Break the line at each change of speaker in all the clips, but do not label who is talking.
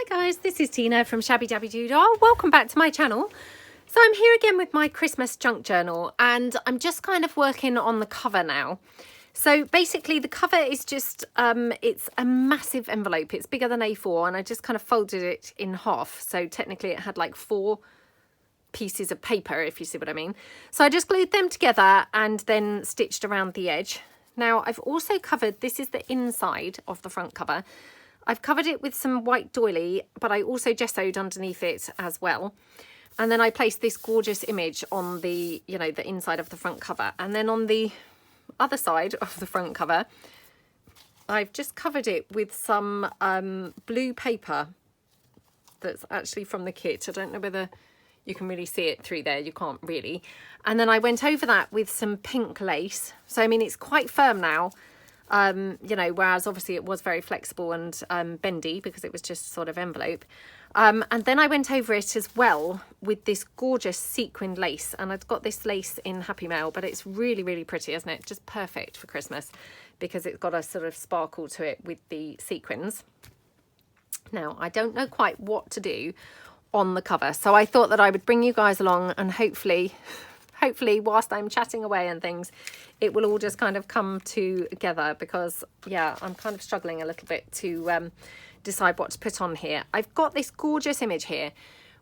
guys, this is Tina from Shabbydabbydoodah. Welcome back to my channel. So I'm here again with my Christmas junk journal and I'm just kind of working on the cover now. So basically the cover is just, it's a massive envelope. It's bigger than A4 and I just kind of folded it in half. So technically it had like 4 pieces of paper, if you see what I mean. So I just glued them together and then stitched around the edge. Now I've also covered, this is the inside of the front cover. I've covered it with some white doily, but I also gessoed underneath it as well. And then I placed this gorgeous image on the, you know, the inside of the front cover. And then on the other side of the front cover, I've just covered it with some blue paper that's actually from the kit. I don't know whether you can really see it through there. You can't really. And then I went over that with some pink lace. So, I mean, it's quite firm now. You know, whereas obviously it was very flexible and bendy because it was just sort of envelope. And then I went over it as well with this gorgeous sequined lace, and I've got this lace in Happy Mail, but it's really, really pretty, isn't it? Just perfect for Christmas because it's got a sort of sparkle to it with the sequins. Now, I don't know quite what to do on the cover, so I thought that I would bring you guys along and hopefully whilst I'm chatting away and things, it will all just kind of come together because, yeah, I'm kind of struggling a little bit to decide what to put on here. I've got this gorgeous image here,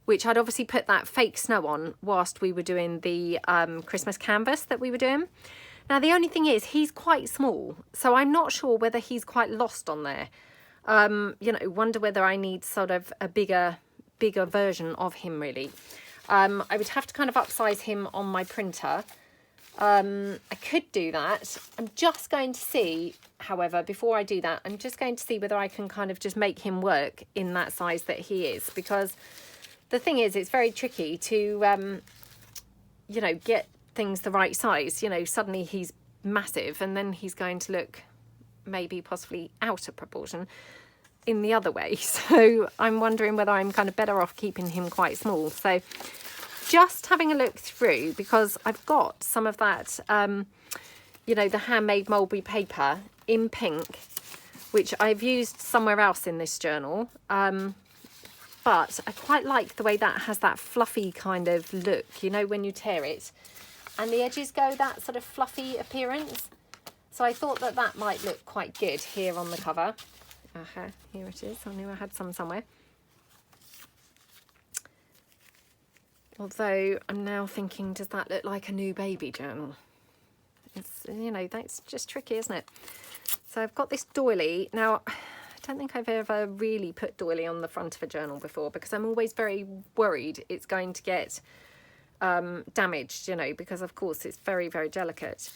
which I'd obviously put that fake snow on whilst we were doing the Christmas canvas that we were doing. Now, the only thing is he's quite small, so I'm not sure whether he's quite lost on there. You know, wonder whether I need sort of a bigger version of him, really. I would have to kind of upsize him on my printer. I could do that. I'm just going to see, however, before I do that, I'm just going to see whether I can kind of just make him work in that size that he is. Because the thing is, it's very tricky to, you know, get things the right size. You know, suddenly he's massive and then he's going to look maybe possibly out of proportion in the other way. So I'm wondering whether I'm kind of better off keeping him quite small. So just having a look through, because I've got some of that, you know, the handmade mulberry paper in pink, which I've used somewhere else in this journal. But I quite like the way that has that fluffy kind of look, you know, when you tear it and the edges go that sort of fluffy appearance. So I thought that that might look quite good here on the cover. Here it is. I knew I had some somewhere. Although I'm now thinking, does that look like a new baby journal? It's, you know, that's just tricky, isn't it? So I've got this doily. Now, I don't think I've ever really put doily on the front of a journal before because I'm always very worried it's going to get damaged, you know, because of course it's very, very delicate.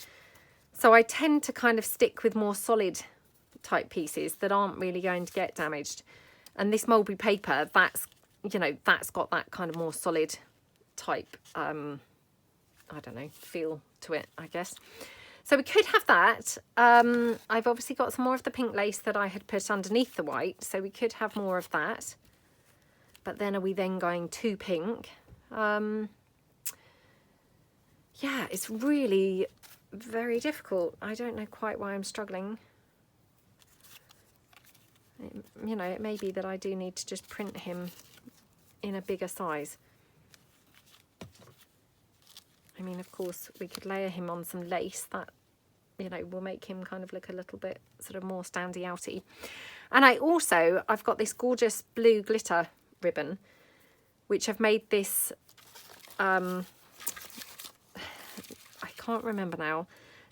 So I tend to kind of stick with more solid type pieces that aren't really going to get damaged, and this mulberry paper, that's, you know, that's got that kind of more solid type I don't know, feel to it, I guess. So we could have that. I've obviously got some more of the pink lace that I had put underneath the white, so we could have more of that. But then are we then going too pink? Yeah, it's really very difficult. I don't know quite why I'm struggling. You know, it may be that I do need to just print him in a bigger size. I mean, of course, we could layer him on some lace that, you know, will make him kind of look a little bit sort of more standy outy. And I've got this gorgeous blue glitter ribbon, which I've made this, I can't remember now.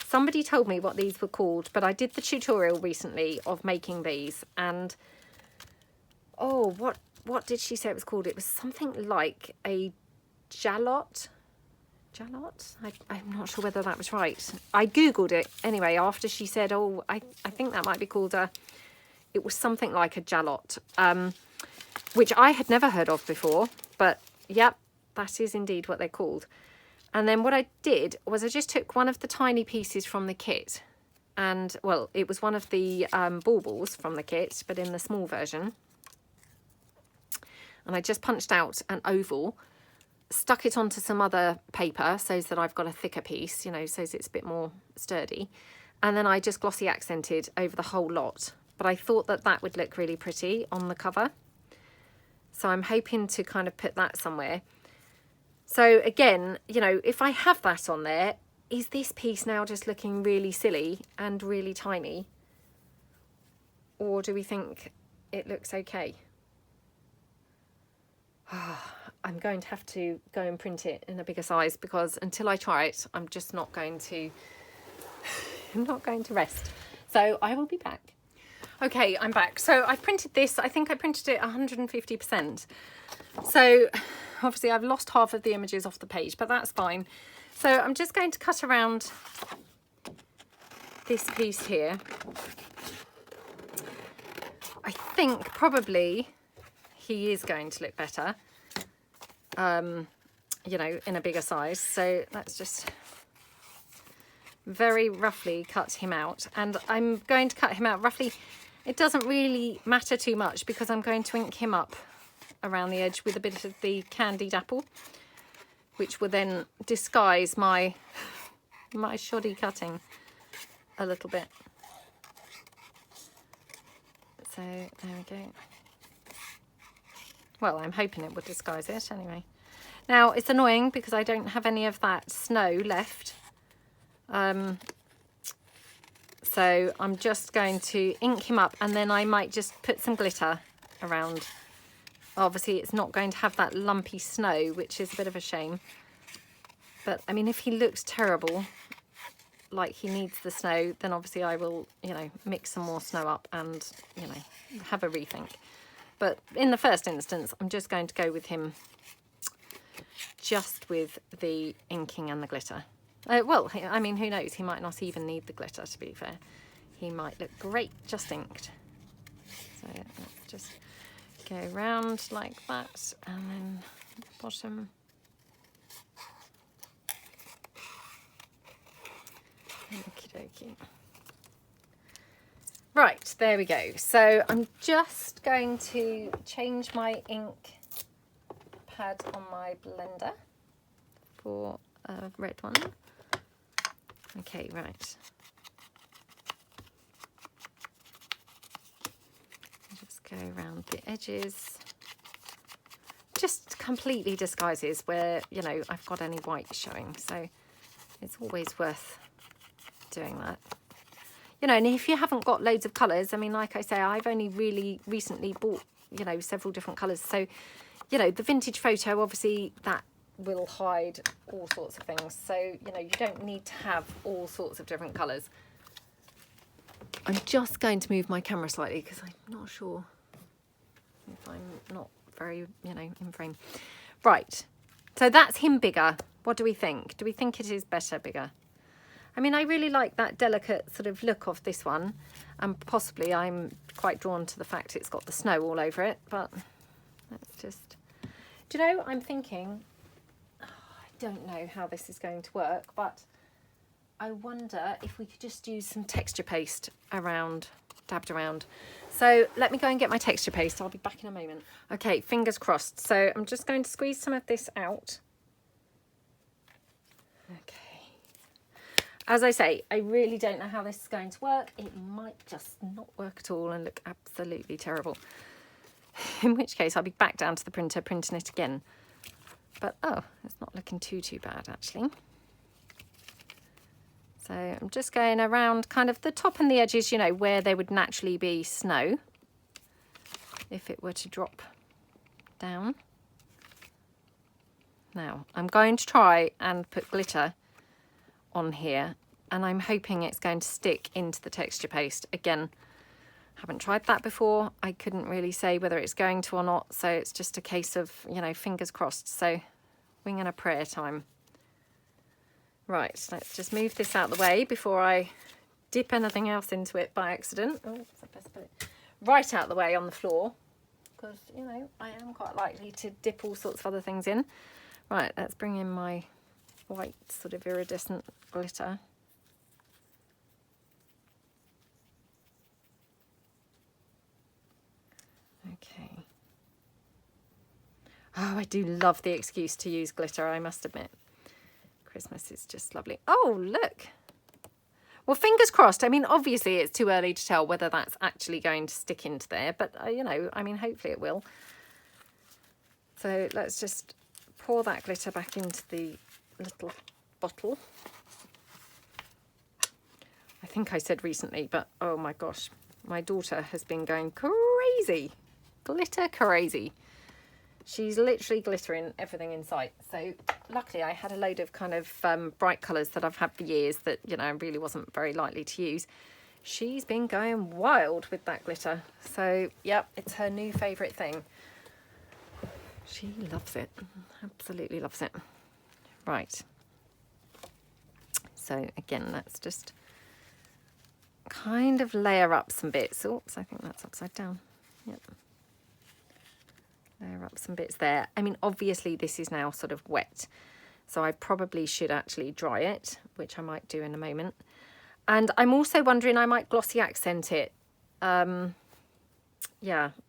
Somebody told me what these were called, but I did the tutorial recently of making these, and oh, what did she say it was called? It was something like a jalot. I'm not sure whether that was right. I googled it anyway after she said, oh, I think that might be called it was something like a jalot, which I had never heard of before, but yep, that is indeed what they're called. And then what I did was I just took one of the tiny pieces from the kit, and, well, it was one of the baubles from the kit, but in the small version. And I just punched out an oval, stuck it onto some other paper so that I've got a thicker piece, you know, so it's a bit more sturdy. And then I just glossy accented over the whole lot. But I thought that that would look really pretty on the cover. So I'm hoping to kind of put that somewhere. So again, you know, if I have that on there, is this piece now just looking really silly and really tiny? Or do we think it looks okay? I'm going to have to go and print it in a bigger size, because until I try it, I'm just not going to, I'm not going to rest. So I will be back. Okay, I'm back. So I printed this. I think I printed it 150%. So obviously I've lost half of the images off the page, but that's fine. So I'm just going to cut around this piece here. I think probably he is going to look better, you know, in a bigger size. So let's just very roughly cut him out. And I'm going to cut him out roughly. It doesn't really matter too much, because I'm going to ink him up around the edge with a bit of the candied apple, which will then disguise my shoddy cutting a little bit. So there we go. Well, I'm hoping it will disguise it anyway. Now it's annoying because I don't have any of that snow left. So I'm just going to ink him up, and then I might just put some glitter around. Obviously it's not going to have that lumpy snow, which is a bit of a shame. But I mean, if he looks terrible, like he needs the snow, then obviously I will, you know, mix some more snow up and, you know, have a rethink. But in the first instance, I'm just going to go with him just with the inking and the glitter. Well, I mean, who knows? He might not even need the glitter, to be fair. He might look great just inked. So let's just go around like that, and then bottom. Okie dokie. Right, there we go. So I'm just going to change my ink pad on my blender for a red one. Okay, right. Just go around the edges. Just completely disguises where, you know, I've got any white showing. So it's always worth doing that. You know, and if you haven't got loads of colours, I mean, like I say, I've only really recently bought, you know, several different colours. So, you know, the vintage photo, obviously that will hide all sorts of things. So, you know, you don't need to have all sorts of different colours. I'm just going to move my camera slightly because I'm not sure if I'm not very, you know, in frame. Right, so that's him bigger. What do we think? Do we think it is better bigger? I mean, I really like that delicate sort of look of this one, and possibly I'm quite drawn to the fact it's got the snow all over it, but let's just, do you know, I'm thinking, I don't know how this is going to work, but I wonder if we could just use some texture paste around, dabbed around. So let me go and get my texture paste. I'll be back in a moment. Okay, fingers crossed. So I'm just going to squeeze some of this out. Okay. As I say, I really don't know how this is going to work. It might just not work at all and look absolutely terrible. In which case I'll be back down to the printer printing it again. But oh, it's not looking too bad actually. So I'm just going around kind of the top and the edges, you know, where there would naturally be snow if it were to drop down. Now I'm going to try and put glitter on here, and I'm hoping it's going to stick into the texture paste. Again, haven't tried that before. I couldn't really say whether it's going to or not, so it's just a case of, you know, fingers crossed. So wing and a prayer time. Right, let's just move this out of the way before I dip anything else into it by accident. Oh, I best put it right out of the way on the floor, because, you know, I am quite likely to dip all sorts of other things in. Right, let's bring in my white sort of iridescent glitter. Okay. Oh, I do love the excuse to use glitter, I must admit. Christmas is just lovely. Oh, look. Well, fingers crossed. I mean, obviously it's too early to tell whether that's actually going to stick into there, but, you know, I mean, hopefully it will. So let's just pour that glitter back into the little bottle. I think I said recently, but oh my gosh, my daughter has been going crazy, glitter crazy. She's literally glittering everything in sight. So luckily I had a load of kind of bright colours that I've had for years that, you know, I really wasn't very likely to use. She's been going wild with that glitter. So, yep, it's her new favourite thing. She loves it. Absolutely loves it. Right. So, again, let's just kind of layer up some bits. Oops, I think that's upside down. Yep. Layer up some bits there. I mean, obviously this is now sort of wet, so I probably should actually dry it, which I might do in a moment. And I'm also wondering, I might glossy accent it. Yeah,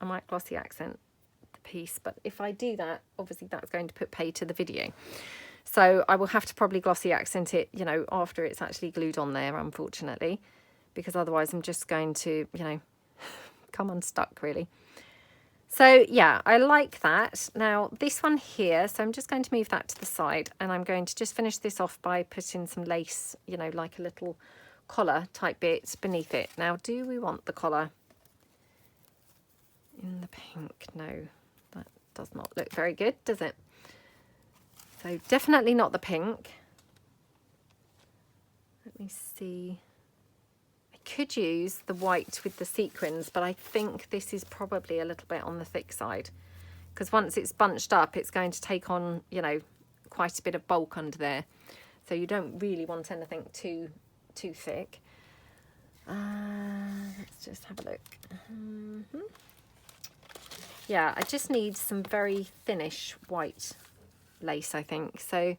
I might glossy accent the piece, but if I do that, obviously that's going to put pay to the video. So I will have to probably glossy accent it, you know, after it's actually glued on there, unfortunately, because otherwise I'm just going to, you know, come unstuck really. So yeah, I like that. Now this one here, so I'm just going to move that to the side, and I'm going to just finish this off by putting some lace, you know, like a little collar type bit beneath it. Now, do we want the collar in the pink? No, that does not look very good, does it? So definitely not the pink. Let me see. Could use the white with the sequins, but I think this is probably a little bit on the thick side, because once it's bunched up it's going to take on, you know, quite a bit of bulk under there, so you don't really want anything too thick. Let's just have a look. Yeah, I just need some very thinnish white lace, I think, so,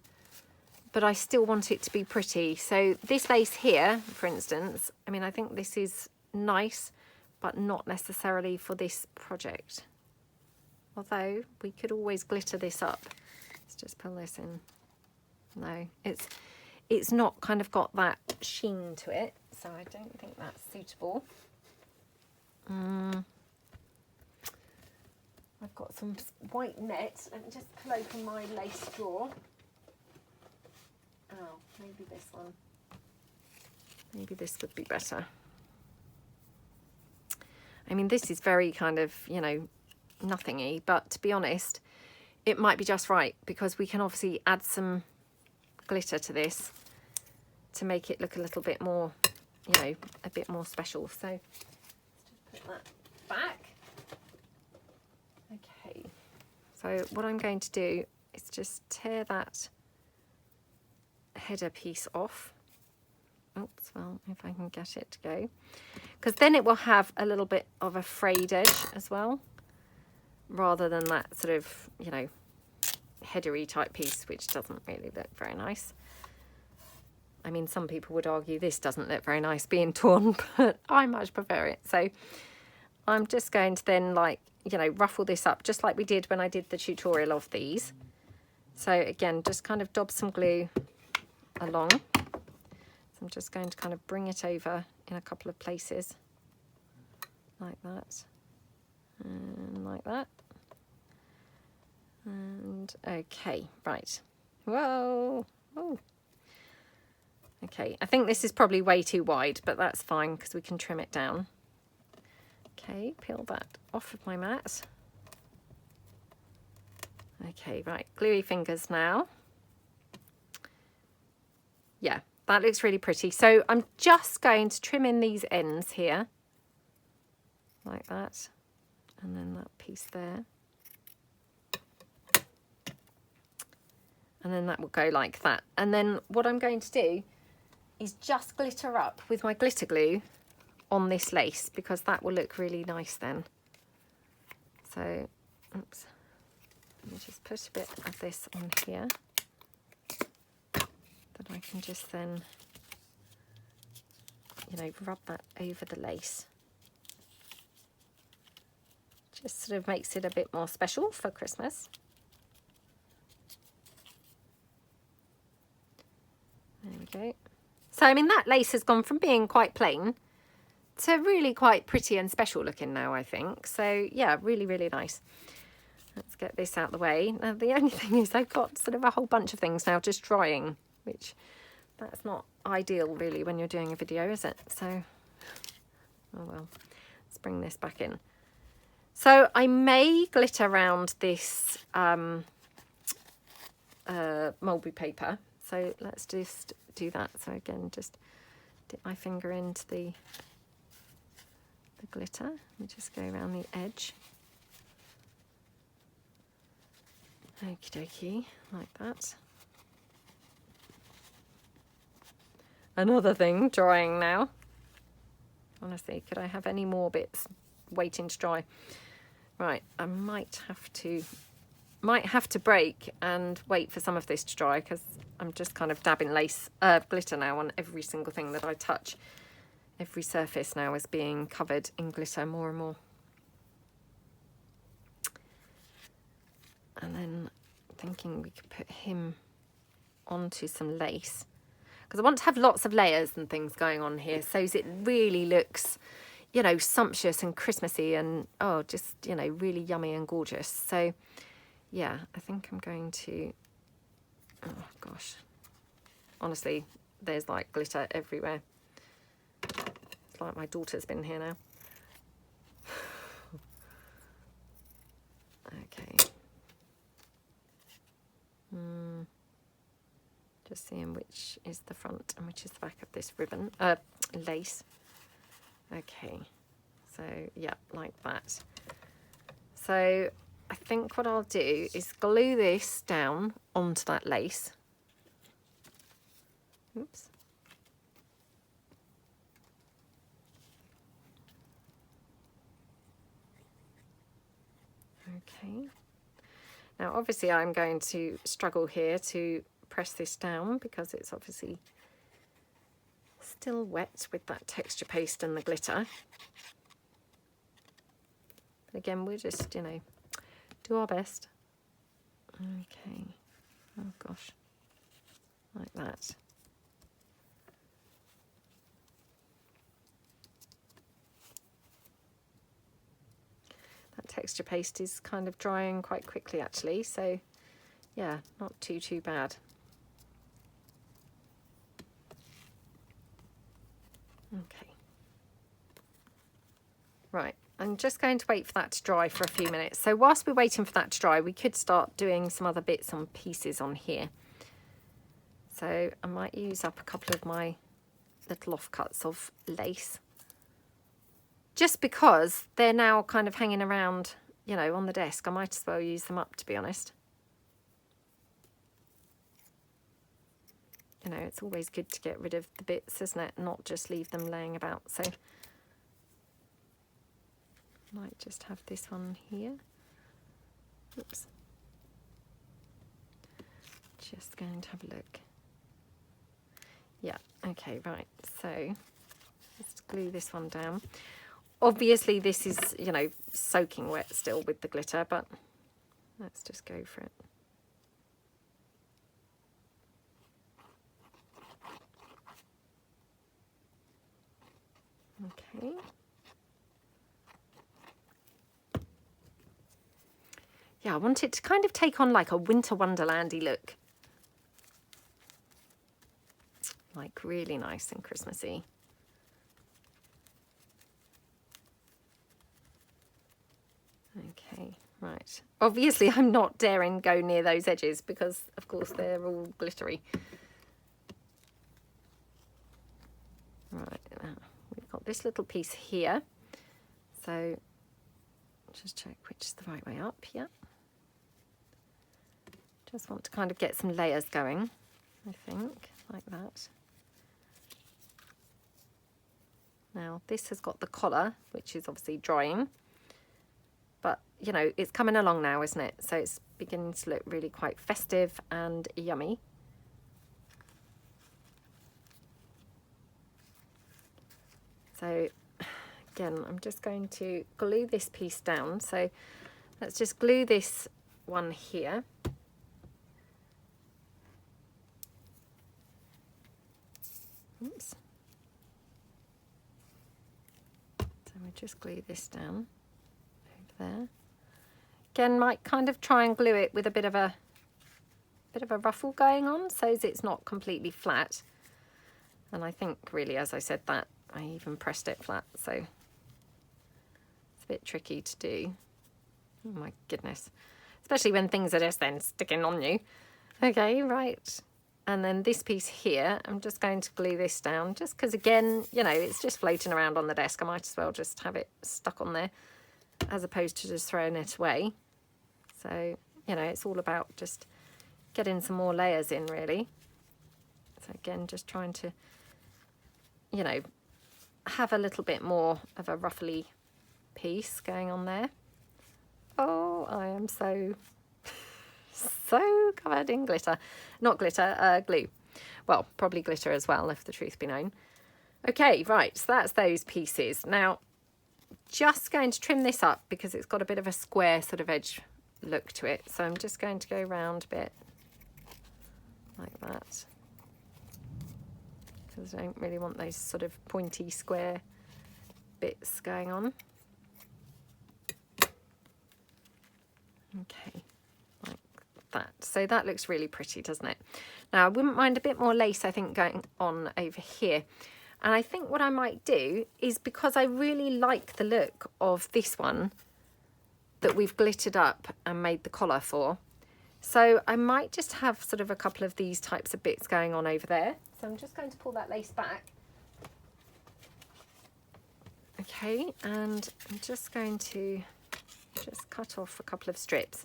but I still want it to be pretty. So this lace here, for instance, I mean, I think this is nice, but not necessarily for this project. Although we could always glitter this up. Let's just pull this in. No, it's not kind of got that sheen to it, so I don't think that's suitable. I've got some white net. Let me just pull open my lace drawer. Oh, maybe this one. Maybe this would be better. I mean, this is very kind of, you know, nothingy, but to be honest, it might be just right, because we can obviously add some glitter to this to make it look a little bit more, you know, a bit more special. So let's just put that back. Okay. So what I'm going to do is just tear that header piece off. Oops, well, if I can get it to go, because then it will have a little bit of a frayed edge as well, rather than that sort of, you know, headery type piece, which doesn't really look very nice. I mean, some people would argue this doesn't look very nice being torn, but I much prefer it. So I'm just going to then, like, you know, ruffle this up just like we did when I did the tutorial of these. So again, just kind of dab some glue along. So I'm just going to kind of bring it over in a couple of places like that and like that. And okay, right. Whoa. Oh. Okay, I think this is probably way too wide, but that's fine because we can trim it down. Okay, peel that off of my mat. Okay, right, gluey fingers now. Yeah, that looks really pretty. So I'm just going to trim in these ends here, like that, and then that piece there. And then that will go like that. And then what I'm going to do is just glitter up with my glitter glue on this lace, because that will look really nice then. So, oops, let me just put a bit of this on here that I can just then, you know, rub that over the lace. Just sort of makes it a bit more special for Christmas. There we go. So, I mean, that lace has gone from being quite plain to really quite pretty and special looking now, I think. So, yeah, really, really nice. Let's get this out of the way. Now, the only thing is I've got sort of a whole bunch of things now just drying, which that's not ideal really when you're doing a video, is it? So, oh well, let's bring this back in. So I may glitter around this mulberry paper. So let's just do that. So again, just dip my finger into the glitter and just go around the edge. Okie dokie, like that. Another thing drying now. Honestly, could I have any more bits waiting to dry? Right, I might have to break and wait for some of this to dry, because I'm just kind of dabbing glitter now on every single thing that I touch. Every surface now is being covered in glitter more and more. And then thinking we could put him onto some lace, because I want to have lots of layers and things going on here, so it really looks, you know, sumptuous and Christmassy and, oh, just, you know, really yummy and gorgeous. So yeah, I think I'm going to, oh gosh, honestly, there's like glitter everywhere. It's like my daughter's been here now. Okay. Just seeing which is the front and which is the back of this ribbon, lace. Okay, so yeah, like that. So I think what I'll do is glue this down onto that lace. Oops. Okay. Now obviously I'm going to struggle here to press this down because it's obviously still wet with that texture paste and the glitter. But again, we'll just, you know, do our best. Okay. Oh gosh. Like that. That texture paste is kind of drying quite quickly actually, so yeah, not too bad. Okay. Right, I'm just going to wait for that to dry for a few minutes. So whilst we're waiting for that to dry, we could start doing some other bits and pieces on here. So I might use up a couple of my little offcuts of lace, just because they're now kind of hanging around, you know, on the desk. I might as well use them up, to be honest. You know, it's always good to get rid of the bits, isn't it? Not just leave them laying about. So might just have this one here. Oops. Just going to have a look. Yeah, okay, right. So let's glue this one down. Obviously this is, you know, soaking wet still with the glitter, but let's just go for it. Okay. Yeah, I want it to kind of take on like a winter wonderlandy look. Like really nice and Christmassy. Okay, right. Obviously I'm not daring go near those edges because of course they're all glittery. Right, now we've got this little piece here. So just check which is the right way up, yeah. Just want to kind of get some layers going, I think, like that. Now this has got the collar, which is obviously drying, but you know, it's coming along now, isn't it? So it's beginning to look really quite festive and yummy. So again, I'm just going to glue this piece down. So let's just glue this one here. Oops. So we'll just glue this down over there. again, might kind of try and glue it with a bit of a ruffle going on so as it's not completely flat. And I think really, as I said that, I even pressed it flat, so it's a bit tricky to do. Oh my goodness. Especially when things are just then sticking on you. Okay, right. And then this piece here, I'm just going to glue this down just because, again, you know, it's just floating around on the desk. I might as well just have it stuck on there as opposed to just throwing it away. So, you know, it's all about just getting some more layers in, really. So again, just trying to, you know, have a little bit more of a ruffly piece going on there. Oh, I am so covered in glitter. Not glitter, glue. Well, probably glitter as well, if the truth be known. Okay, right, so that's those pieces. Now, just going to trim this up because it's got a bit of a square sort of edge look to it. So I'm just going to go round a bit like that, because I don't really want those sort of pointy square bits going on. Okay, like that. So that looks really pretty, doesn't it? Now I wouldn't mind a bit more lace, I think, going on over here. And I think what I might do is, because I really like the look of this one that we've glittered up and made the collar for, so I might just have sort of a couple of these types of bits going on over there. So I'm just going to pull that lace back. Okay, and I'm just going to just cut off a couple of strips.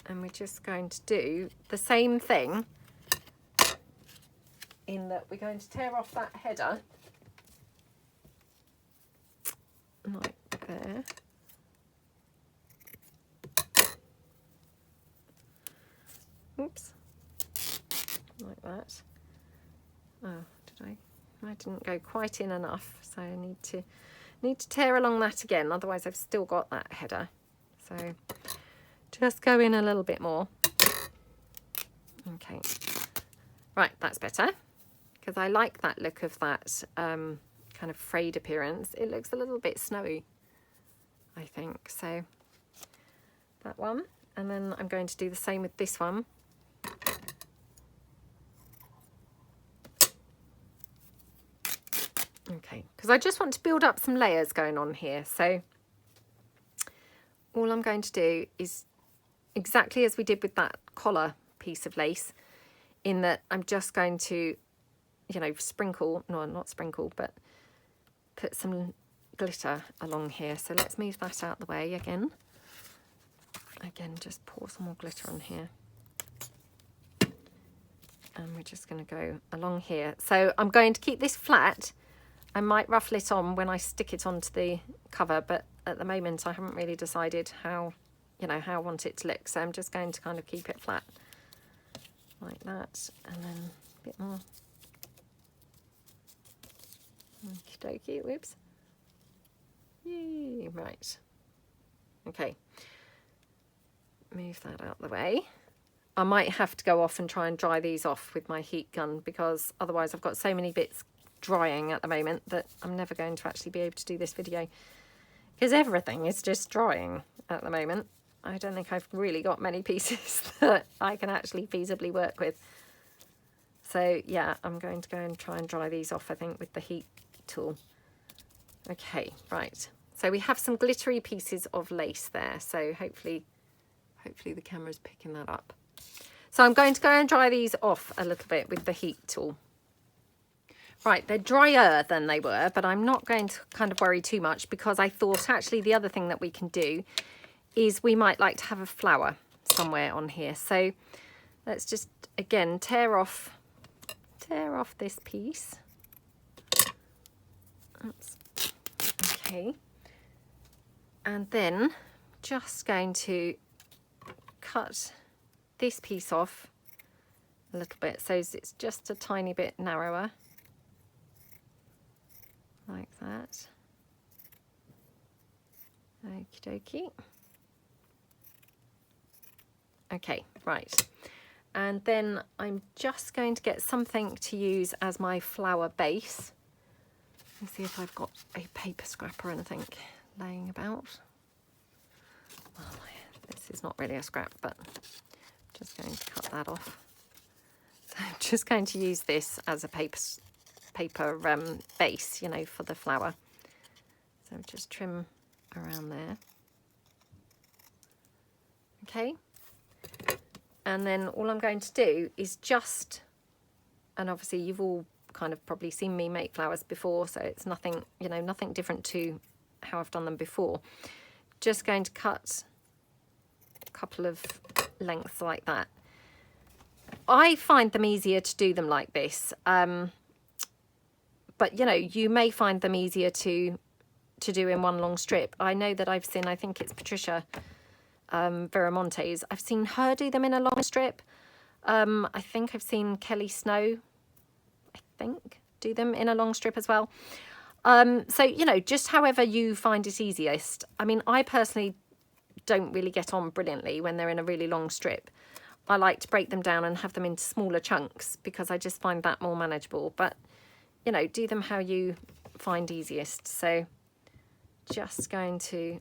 And we're just going to do the same thing, in that we're going to tear off that header like there. Oops, like that. Oh, I didn't go quite in enough, so I need to tear along that again, otherwise I've still got that header. So just go in a little bit more. Okay, right, that's better, because I like that look of that kind of frayed appearance. It looks a little bit snowy, I think. So that one, and then I'm going to do the same with this one. Okay, because I just want to build up some layers going on here. So all I'm going to do is exactly as we did with that collar piece of lace, in that I'm just going to, you know, sprinkle, no, not sprinkle, but put some glitter along here. So let's move that out the way again. Again, just pour some more glitter on here. And we're just going to go along here. So I'm going to keep this flat. I might ruffle it on when I stick it onto the cover, but at the moment I haven't really decided how, you know, how I want it to look. So I'm just going to kind of keep it flat like that, and then a bit more. Okie dokie, whoops. Yay, right. Okay. Move that out the way. I might have to go off and try and dry these off with my heat gun, because otherwise I've got so many bits drying at the moment that I'm never going to actually be able to do this video, because everything is just drying at the moment. I don't think I've really got many pieces that I can actually feasibly work with. So yeah, I'm going to go and try and dry these off, I think, with the heat tool. Okay, right. So we have some glittery pieces of lace there. So hopefully the camera's picking that up. So I'm going to go and dry these off a little bit with the heat tool. Right, they're drier than they were, but I'm not going to kind of worry too much, because I thought actually the other thing that we can do is we might like to have a flower somewhere on here. So let's just, again, tear off this piece. Oops. Okay. And then just going to cut this piece off a little bit, so it's just a tiny bit narrower, like that. Okie dokie. Okay, right. And then I'm just going to get something to use as my flower base. Let's see if I've got a paper scrap or anything laying about. This is not really a scrap, but I'm just going to cut that off. So I'm just going to use this as a paper base, you know, for the flower. So just trim around there. Okay. And then all I'm going to do is just, and obviously you've all kind of probably seen me make flowers before, so it's nothing, you know, nothing different to how I've done them before. Just going to cut a couple of lengths like that. I find them easier to do them like this, but you know, you may find them easier to do in one long strip. I know that I've seen, I think it's Patricia Varimontes, I've seen her do them in a long strip. I think I've seen Kelly Snow, I think, do them in a long strip as well. So, you know, just however you find it easiest. I mean, I personally don't really get on brilliantly when they're in a really long strip. I like to break them down and have them into smaller chunks because I just find that more manageable. But, you know, do them how you find easiest. So just going to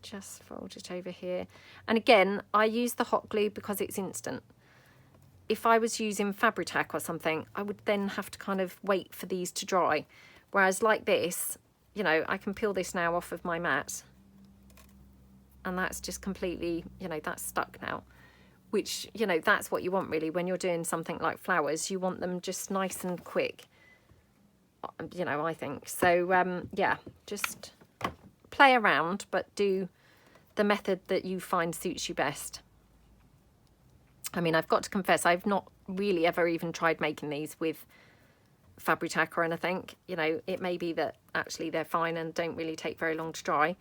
just fold it over here. And again, I use the hot glue because it's instant. If I was using Fabri-Tac or something, I would then have to kind of wait for these to dry. Whereas like this, you know, I can peel this now off of my mat. And that's just completely, you know, that's stuck now. Which, you know, that's what you want really when you're doing something like flowers. You want them just nice and quick, you know, I think. So, yeah, just play around, but do the method that you find suits you best. I mean, I've got to confess, I've not really ever even tried making these with Fabri-Tac or anything. You know, it may be that actually they're fine and don't really take very long to dry.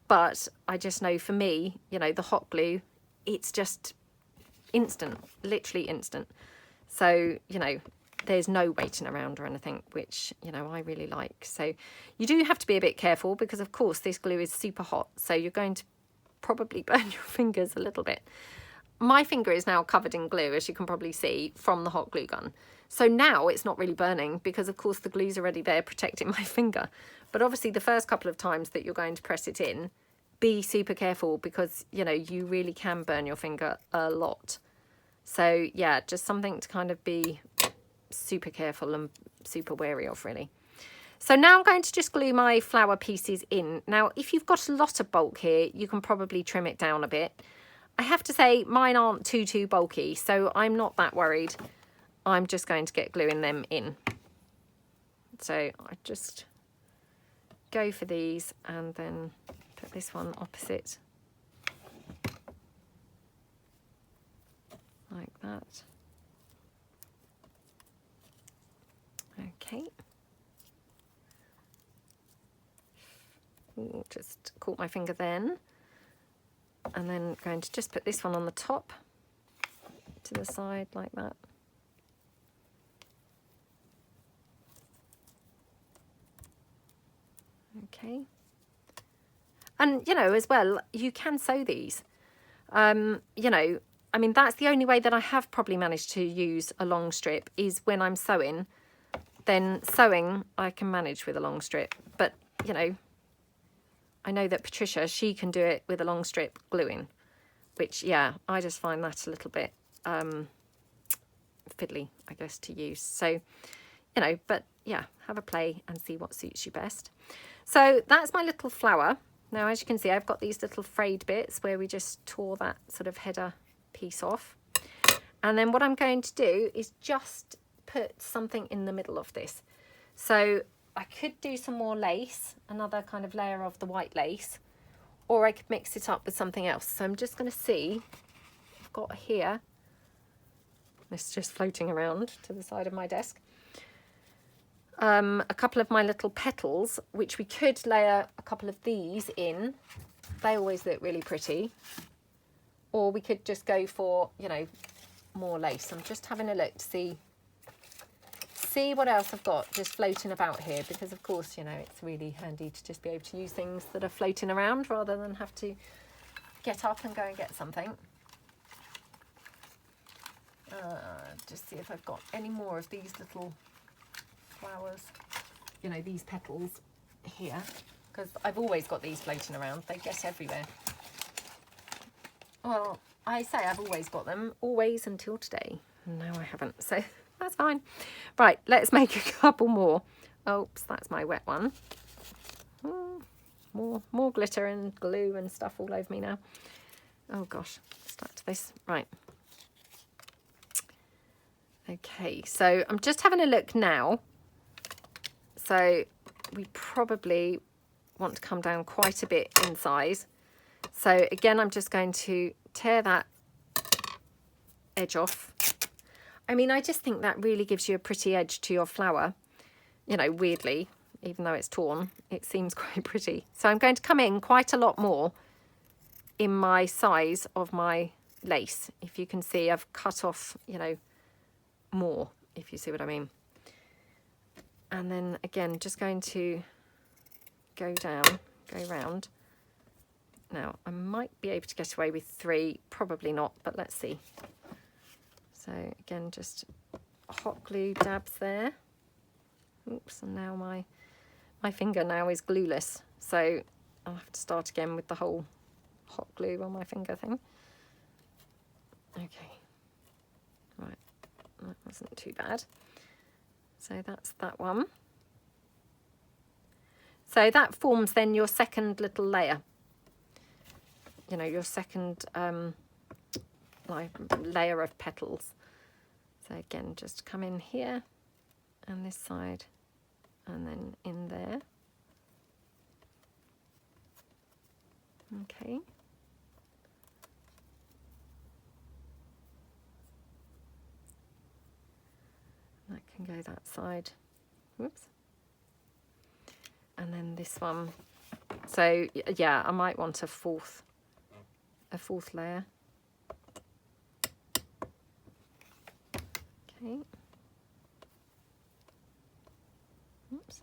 But I just know for me, you know, the hot glue, it's just instant, literally instant. So, you know, there's no waiting around or anything, which, you know, I really like. So you do have to be a bit careful because, of course, this glue is super hot. So you're going to probably burn your fingers a little bit. My finger is now covered in glue, as you can probably see, from the hot glue gun. So now it's not really burning because, of course, the glue's already there protecting my finger. But obviously the first couple of times that you're going to press it in, be super careful because, you know, you really can burn your finger a lot. So, yeah, just something to kind of be super careful and super wary of, really. So now I'm going to just glue my flower pieces in. Now, if you've got a lot of bulk here, you can probably trim it down a bit. I have to say mine aren't too bulky, so I'm not that worried. I'm just going to get gluing them in. So I just go for these and then put this one opposite. Like that. Okay. Ooh, just caught my finger then. And then going to just put this one on the top to the side like that. Okay. And, you know, as well, you can sew these. You know, I mean, that's the only way that I have probably managed to use a long strip is when I'm sewing. Then sewing, I can manage with a long strip. But, you know, I know that Patricia, she can do it with a long strip gluing, which, yeah, I just find that a little bit fiddly, I guess, to use. So, you know, but yeah, have a play and see what suits you best. So that's my little flower. Now, as you can see, I've got these little frayed bits where we just tore that sort of header piece off. And then what I'm going to do is just put something in the middle of this. So I could do some more lace, another kind of layer of the white lace, or I could mix it up with something else. So I'm just going to see, I've got here, it's just floating around to the side of my desk, a couple of my little petals, which we could layer a couple of these in. They always look really pretty. Or we could just go for, you know, more lace. I'm just having a look to see what else I've got just floating about here, because of course, you know, it's really handy to just be able to use things that are floating around rather than have to get up and go and get something. Just see if I've got any more of these little flowers, you know, these petals. here, because I've always got these floating around. They get everywhere. Well, I say I've always got them, always until today. No, I haven't, so that's fine. Right, let's make a couple more. Oops, that's my wet one. More glitter and glue and stuff all over me now. Oh gosh, stuck to this. Right. Okay, so I'm just having a look now. So we probably want to come down quite a bit in size. So again, I'm just going to tear that edge off. I mean, I just think that really gives you a pretty edge to your flower. You know, weirdly, even though it's torn, it seems quite pretty. So I'm going to come in quite a lot more in my size of my lace. If you can see, I've cut off, you know, more, if you see what I mean. And then again, just going to go down, go round. Now, I might be able to get away with 3, probably not, but let's see. So again, just hot glue dabs there. Oops, and now my finger now is glueless. So I'll have to start again with the whole hot glue on my finger thing. Okay, right, that wasn't too bad. So that's that one. So that forms then your second little layer. You know, your second like layer of petals. So again, just come in here and this side and then in there. Okay. That can go that side. Whoops. And then this one. So yeah, I might want a fourth layer. Okay. Oops.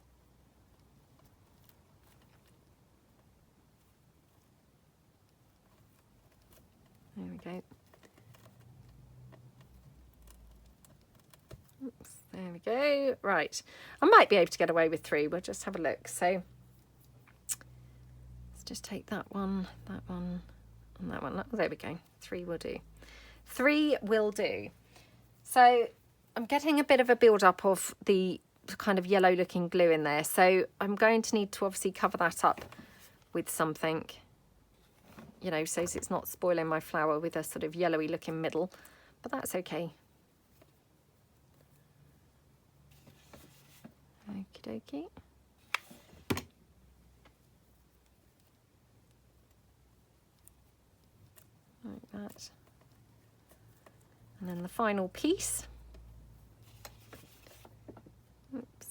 There we go. Oops, there we go. Right. I might be able to get away with 3. We'll just have a look. So let's just take that one, and that one. Oh, there we go. 3 will do. 3 will do. So I'm getting a bit of a build-up of the kind of yellow looking glue in there. So I'm going to need to obviously cover that up with something, you know, so it's not spoiling my flower with a sort of yellowy looking middle, but that's okay. Okie dokie. Like that. And then the final piece. Oops.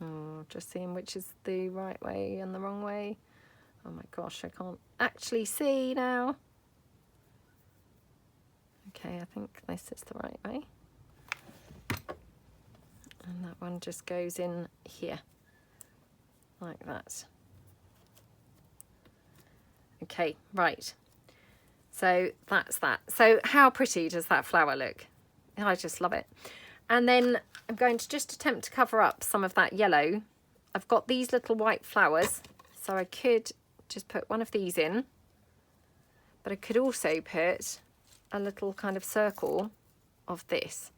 Oh, just seeing which is the right way and the wrong way. Oh my gosh, I can't actually see now. Okay, I think this is the right way. And that one just goes in here, like that. Okay, right. So that's that. So how pretty does that flower look? I just love it. And then I'm going to just attempt to cover up some of that yellow. I've got these little white flowers, so I could just put one of these in, but I could also put a little kind of circle of this.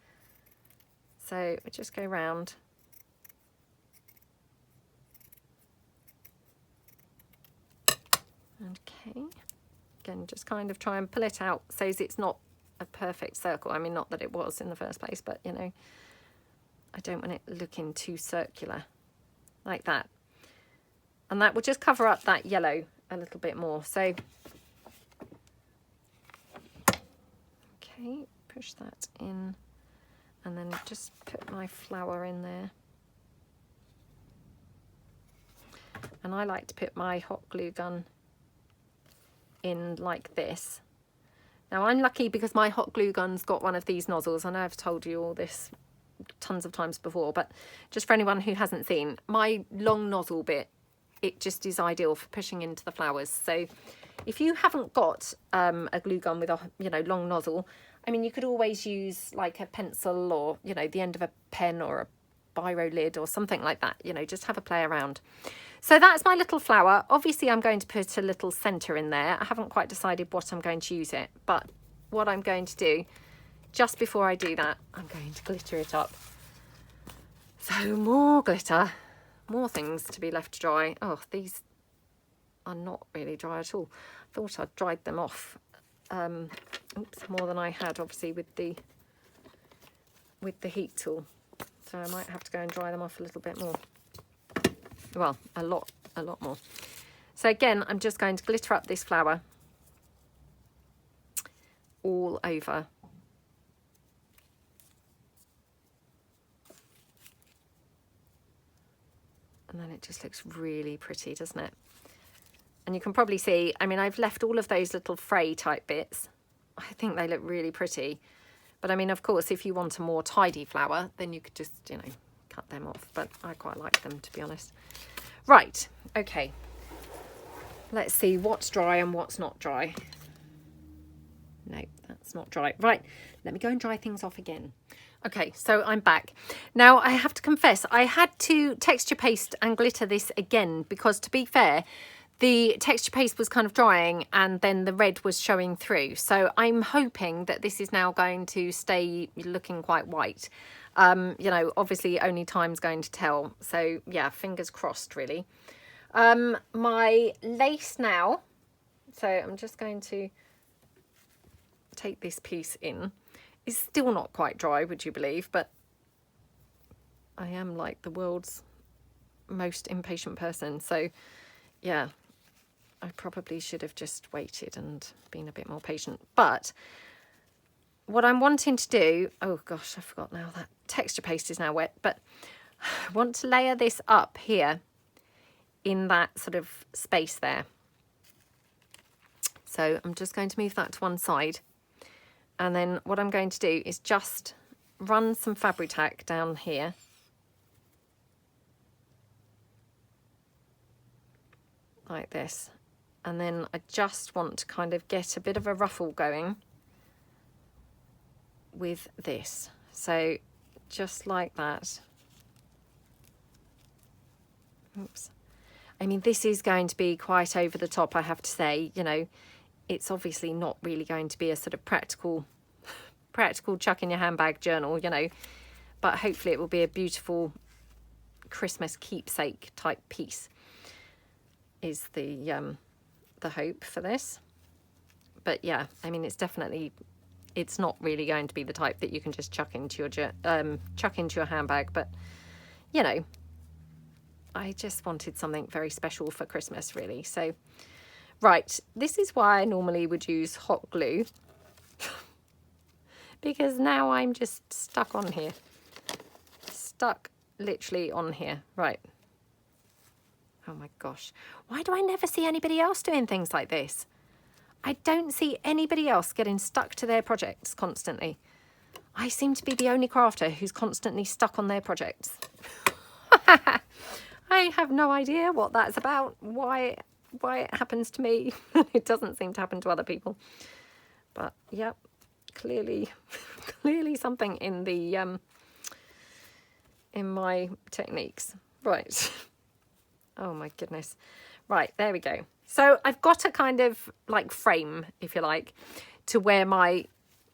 So we just go round. Okay. Again, just kind of try and pull it out so it's not a perfect circle. I mean, not that it was in the first place, but you know, I don't want it looking too circular like that. And that will just cover up that yellow a little bit more. So, okay, push that in and then just put my flower in there. And I like to put my hot glue gun in like this. Now I'm lucky because my hot glue gun's got one of these nozzles. I know I've told you all this tons of times before, but just for anyone who hasn't seen, my long nozzle bit, it just is ideal for pushing into the flowers. So if you haven't got a glue gun with a, you know, long nozzle, I mean, you could always use like a pencil or, you know, the end of a pen or biro lid or something like that, you know, just have a play around. So that's my little flower. Obviously I'm going to put a little centre in there. I haven't quite decided what I'm going to use it, but what I'm going to do just before I do that, I'm going to glitter it up. So more glitter, more things to be left to dry. Oh, these are not really dry at all. I thought I'd dried them off. Oops, more than I had, obviously, with the heat tool. So I might have to go and dry them off a little bit more. Well, a lot more. So again, I'm just going to glitter up this flower all over. And then it just looks really pretty, doesn't it? And you can probably see, I mean, I've left all of those little fray type bits. I think they look really pretty. But I mean, of course, if you want a more tidy flower, then you could just, you know, cut them off. But I quite like them, to be honest. Right, okay. Let's see what's dry and what's not dry. No, that's not dry. Right, let me go and dry things off again. Okay, so I'm back. Now, I have to confess, I had to texture paste and glitter this again because, to be fair, the texture paste was kind of drying and then the red was showing through. So I'm hoping that this is now going to stay looking quite white. You know, obviously only time's going to tell. So yeah, fingers crossed really. My lace now. So I'm just going to take this piece in. It's still not quite dry, would you believe? But I am like the world's most impatient person. So yeah, I probably should have just waited and been a bit more patient. But what I'm wanting to do, oh gosh, I forgot now that texture paste is now wet, but I want to layer this up here in that sort of space there. So I'm just going to move that to one side. And then what I'm going to do is just run some Fabri-Tac down here. Like this. And then I just want to kind of get a bit of a ruffle going with this. So just like that. Oops. I mean, this is going to be quite over the top, I have to say. You know, it's obviously not really going to be a sort of practical chuck in your handbag journal, you know, but hopefully it will be a beautiful Christmas keepsake type piece is the hope for this. But yeah, I mean, it's not really going to be the type that you can just chuck into your handbag, but you know, I just wanted something very special for Christmas really. So right, this is why I normally would use hot glue because now I'm just stuck on here, stuck literally on here. Right. Oh my gosh, why do I never see anybody else doing things like this? I don't see anybody else getting stuck to their projects constantly. I seem to be the only crafter who's constantly stuck on their projects. I have no idea what that's about, why it happens to me. It doesn't seem to happen to other people. But yep, clearly something in the in my techniques. Right. Oh my goodness. Right, there we go. So I've got a kind of like frame, if you like, to where my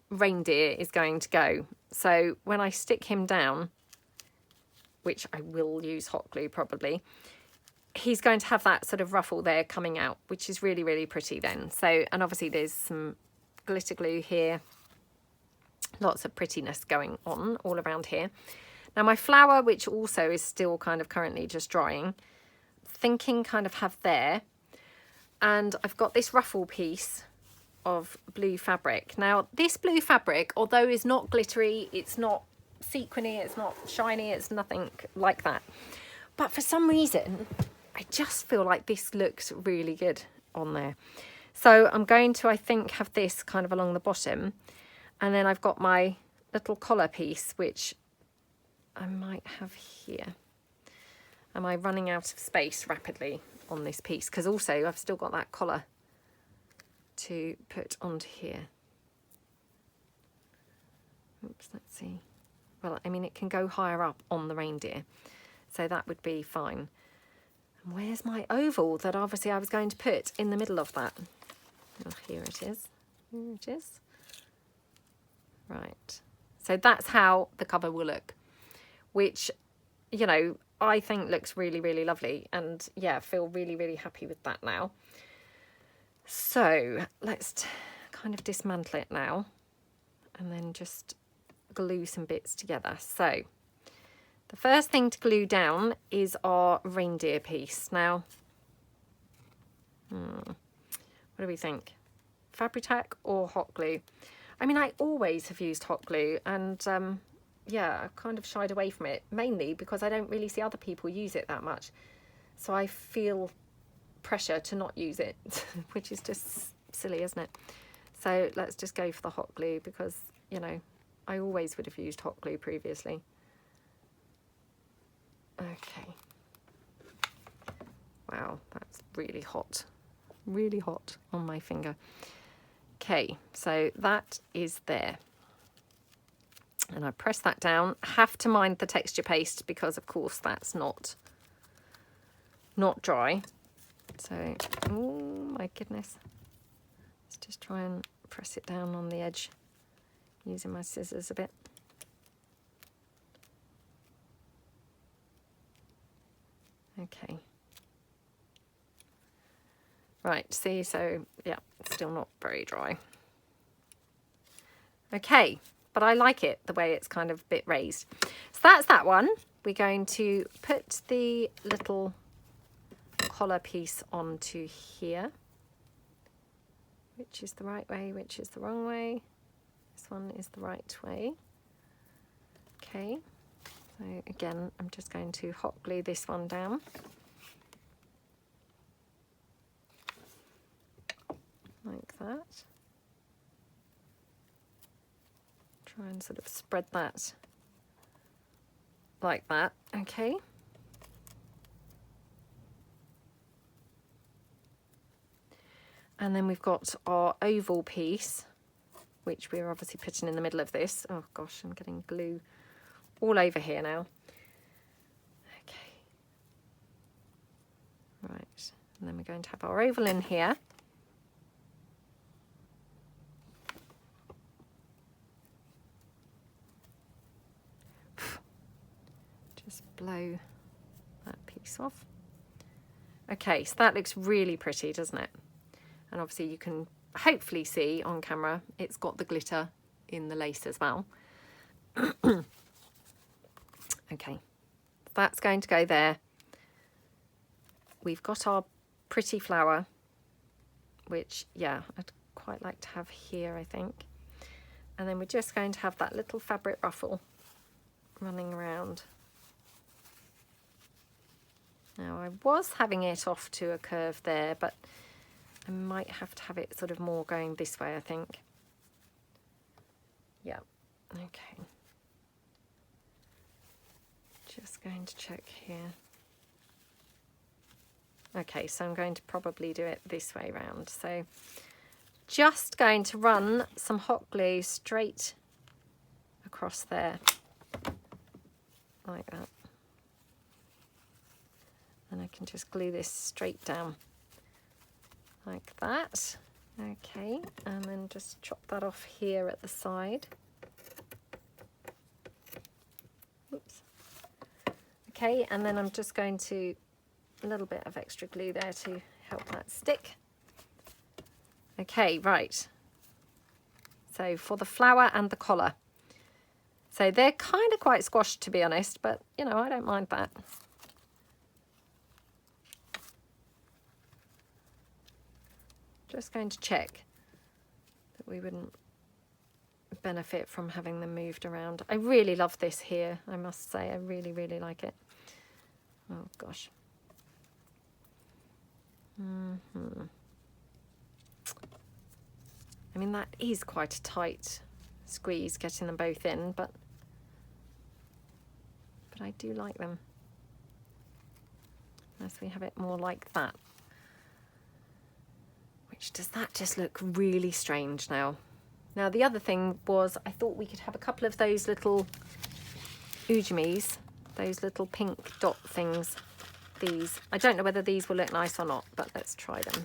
reindeer is going to go. So when I stick him down, which I will use hot glue probably, he's going to have that sort of ruffle there coming out, which is really, really pretty then. So, and obviously there's some glitter glue here. Lots of prettiness going on all around here. Now my flower, which also is still kind of currently just drying, thinking kind of have there, and I've got this ruffle piece of blue fabric. Now this blue fabric, although is not glittery, it's not sequiny, it's not shiny, it's nothing like that, but for some reason I just feel like this looks really good on there. So I'm going to, I think, have this kind of along the bottom, and then I've got my little collar piece, which I might have here. Am I running out of space rapidly on this piece? Because also I've still got that collar to put onto here. Oops, let's see. well, I mean, it can go higher up on the reindeer, so that would be fine. And where's my oval that obviously I was going to put in the middle of that? Oh, here it is. Here it is. Right. So that's how the cover will look, which, you know, I think looks really, really lovely. And yeah, feel really, really happy with that now. So let's kind of dismantle it now and then just glue some bits together. So the first thing to glue down is our reindeer piece. Now, what do we think? Fabri-Tac or hot glue? I mean, I always have used hot glue, and yeah, I've kind of shied away from it, mainly because I don't really see other people use it that much. So I feel pressure to not use it, which is just silly, isn't it? So let's just go for the hot glue because, you know, I always would have used hot glue previously. Okay. Wow, that's really hot on my finger. Okay, so that is there. And I press that down. Have to mind the texture paste because, of course, that's not dry. So, oh my goodness. Let's just try and press it down on the edge using my scissors a bit. Okay. Right, see, so yeah, it's still not very dry. Okay, but I like it the way it's kind of a bit raised. So that's that one. We're going to put the little collar piece onto here. Which is the right way, which is the wrong way. This one is the right way. Okay, so again, I'm just going to hot glue this one down. Like that. Try and sort of spread that like that, okay. And then we've got our oval piece, which we're obviously putting in the middle of this. Oh gosh, I'm getting glue all over here now. Okay. Right, and then we're going to have our oval in here. Just blow that piece off. Okay, so that looks really pretty, doesn't it? And obviously you can hopefully see on camera, it's got the glitter in the lace as well. Okay, that's going to go there. We've got our pretty flower, which, yeah, I'd quite like to have here, I think. And then we're just going to have that little fabric ruffle running around. Now, I was having it off to a curve there, but I might have to have it sort of more going this way, I think. Yeah, okay. Just going to check here. Okay, so I'm going to probably do it this way round. So just going to run some hot glue straight across there, like that. And I can just glue this straight down like that. Okay, and then just chop that off here at the side. Oops. Okay, and then I'm just going to a little bit of extra glue there to help that stick. Okay, right. So for the flower and the collar. So they're kind of quite squashed, to be honest, but you know, I don't mind that. Just going to check that we wouldn't benefit from having them moved around. I really love this here, I must say. I really, really like it. Oh, gosh. I mean, that is quite a tight squeeze, getting them both in, but I do like them. Unless we have it more like that. Does that just look really strange now? Now the other thing was I thought we could have a couple of those little ujamis, those little pink dot things. These, I don't know whether these will look nice or not, but let's try them.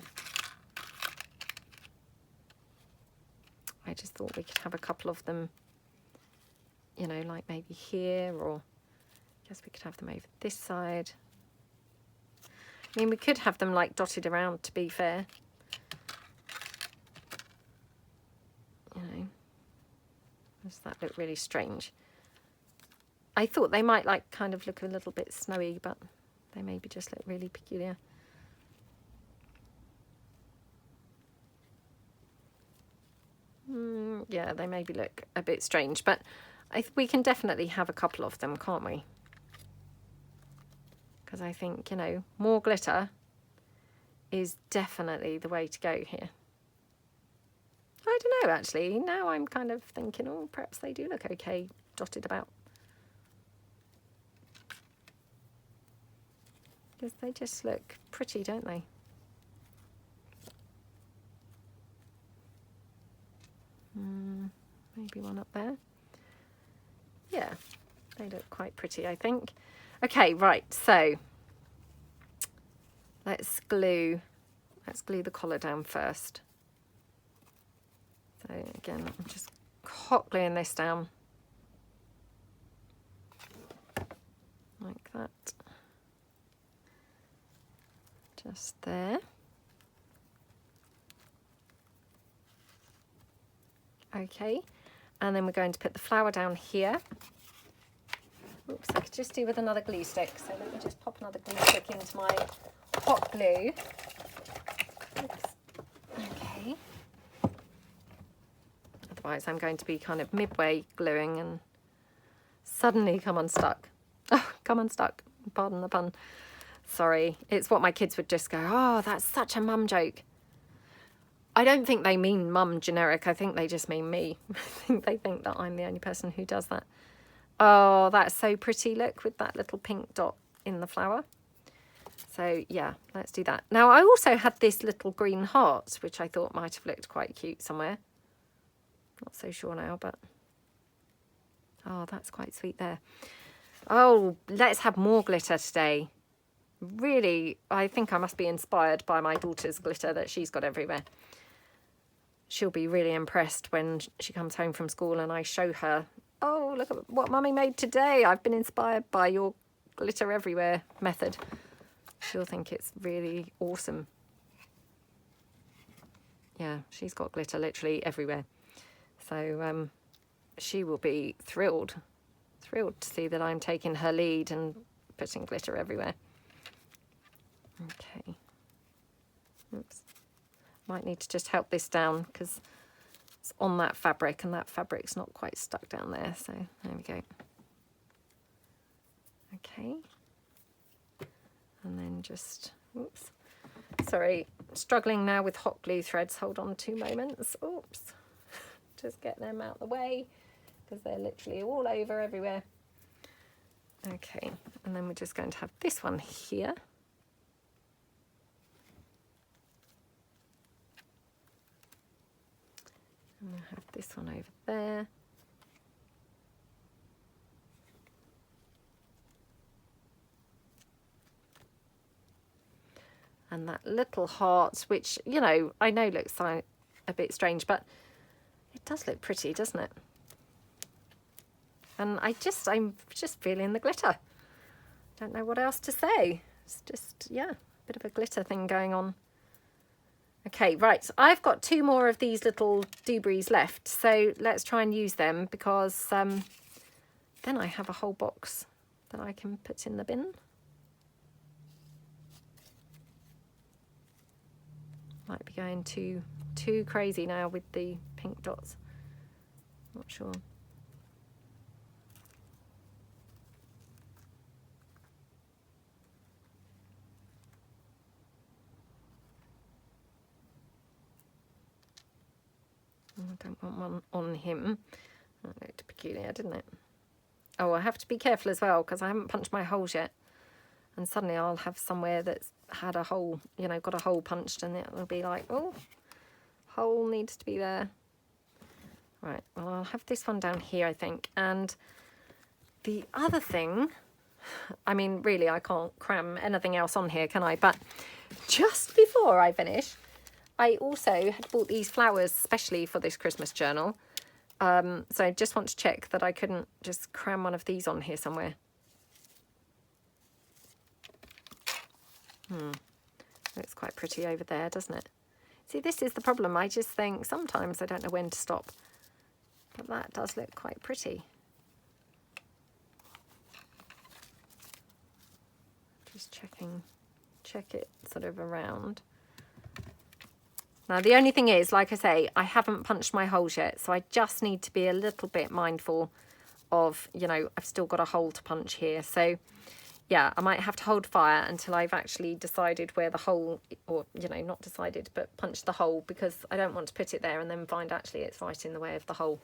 I just thought we could have a couple of them, you know, like maybe here, or I guess we could have them over this side. I mean, we could have them like dotted around, to be fair. You know, does that look really strange? I thought they might like kind of look a little bit snowy, but they maybe just look really peculiar. Yeah, they maybe look a bit strange, but we can definitely have a couple of them, can't we? Because I think, you know, more glitter is definitely the way to go here. I don't know, actually. Now I'm kind of thinking, oh, perhaps they do look okay dotted about. Because they just look pretty, don't they? Maybe one up there. Yeah, they look quite pretty, I think. Okay, right, so let's glue the collar down first. So again, I'm just hot gluing this down like that. Just there. Okay, and then we're going to put the flower down here. Oops, I could just do with another glue stick. So let me just pop another glue stick into my hot glue. Oops. Okay. Otherwise I'm going to be kind of midway gluing and suddenly come unstuck. Oh, come unstuck. Pardon the pun. Sorry. It's what my kids would just go, oh, that's such a mum joke. I don't think they mean mum generic. I think they just mean me. I think they think that I'm the only person who does that. Oh, that's so pretty. Look, with that little pink dot in the flower. So yeah, let's do that. Now I also had this little green heart, which I thought might have looked quite cute somewhere. Not so sure now, but oh, that's quite sweet there. Oh, let's have more glitter today. Really, I think I must be inspired by my daughter's glitter that she's got everywhere. She'll be really impressed when she comes home from school and I show her, oh, look at what Mummy made today. I've been inspired by your glitter everywhere method. She'll think it's really awesome. Yeah, she's got glitter literally everywhere. So she will be thrilled to see that I'm taking her lead and putting glitter everywhere. Okay. Oops. Might need to just help this down because it's on that fabric and that fabric's not quite stuck down there. So there we go. Okay. And then just, oops. Sorry, struggling now with hot glue threads. Hold on 2 moments. Oops. Just get them out of the way because they're literally all over everywhere. Okay. And then we're just going to have this one here. And we'll have this one over there. And that little heart, which, you know, I know looks like a bit strange, but it does look pretty, doesn't it? And I'm just feeling the glitter. Don't know what else to say. It's just, yeah, a bit of a glitter thing going on. Okay, right, so I've got 2 more of these little doobies left, so let's try and use them because then I have a whole box that I can put in the bin. Might be going too crazy now with the pink dots. Not sure. I don't want one on him. That looked peculiar, didn't it? Oh, I have to be careful as well because I haven't punched my holes yet. And suddenly I'll have somewhere that's had a hole, you know, got a hole punched, and it will be like, oh, hole needs to be there. Right, well, I'll have this one down here, I think. And the other thing, I mean, really, I can't cram anything else on here, can I? But just before I finish, I also had bought these flowers specially for this Christmas journal. So I just want to check that I couldn't just cram one of these on here somewhere. Looks quite pretty over there, doesn't it? See, this is the problem. I just think sometimes I don't know when to stop. But that does look quite pretty. Just check it sort of around. Now, the only thing is, like I say, I haven't punched my holes yet, so I just need to be a little bit mindful of, you know, I've still got a hole to punch here. So, yeah, I might have to hold fire until I've actually decided where the hole, or, you know, not decided, but punched the hole, because I don't want to put it there and then find actually it's right in the way of the hole.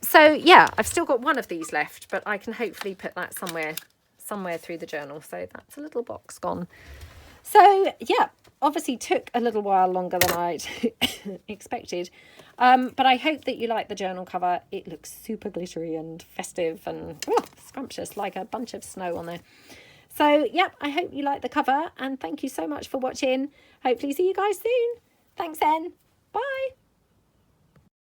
So, yeah, I've still got one of these left, but I can hopefully put that somewhere through the journal. So that's a little box gone. So, yeah, obviously took a little while longer than I'd expected. But I hope that you like the journal cover. It looks super glittery and festive and scrumptious, like a bunch of snow on there. So, yep, I hope you like the cover. And thank you so much for watching. Hopefully see you guys soon. Thanks then. Bye.